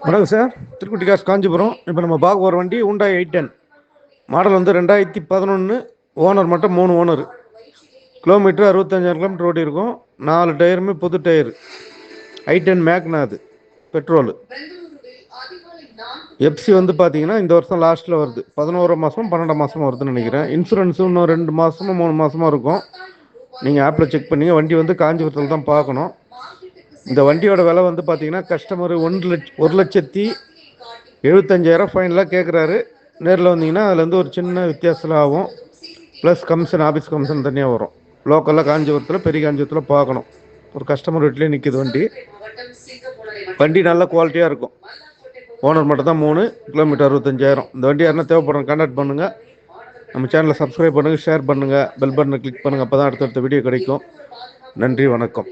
வணக்கம் சார். திருக்குட்டி காசு காஞ்சிபுரம். இப்போ நம்ம பார்க்க போகிற வண்டி Hyundai i10. மாடல் வந்து 2011. ஓனர் மட்டும் 3 ஓனர். கிலோமீட்டர் 65,000 கிலோமீட்டர் ஓடி இருக்கும். 4 டயருமே புது டயர். i10 மேக்னா அது பெட்ரோலு. எஃப்சி வந்து பார்த்தீங்கன்னா இந்த வருஷம் லாஸ்ட்டில் வருது. 11 மாதம் 12 மாதம் வருதுன்னு நினைக்கிறேன். இன்சூரன்ஸும் இன்னும் 2 மாதமோ 3 மாதமோ இருக்கும். நீங்கள் ஆப்பில் செக் பண்ணிங்க. வண்டி வந்து காஞ்சிபுரத்தில் தான் பார்க்கணும். இந்த வண்டியோட விலை வந்து பார்த்தீங்கன்னா கஸ்டமர் 1,75,000 ஃபைனலாக கேட்குறாரு. நேரில் வந்தீங்கன்னா அதுலேருந்து ஒரு சின்ன வித்தியாசத்தில் ஆகும். ப்ளஸ் கமிஷன், ஆஃபீஸ் கமிஷன் தனியாக வரும். லோக்கலில் காஞ்சிபுரத்தில், பெரிய காஞ்சிபுரத்தில் பார்க்கணும். ஒரு கஸ்டமர் வீட்லேயே நிற்கிது வண்டி. வண்டி நல்ல குவாலிட்டியாக இருக்கும். ஓனர் மட்டும் தான் 3, கிலோமீட்டர் 65,000. இந்த வண்டி யாருன்னா தேவைப்படுறோம், கான்டாக்ட் பண்ணுங்கள். நம்ம சேனலை சப்ஸ்கிரைப் பண்ணுங்கள், ஷேர் பண்ணுங்கள், பெல் பட்டனை கிளிக் பண்ணுங்கள். அப்போ தான் அடுத்தடுத்த வீடியோ கிடைக்கும். நன்றி, வணக்கம்.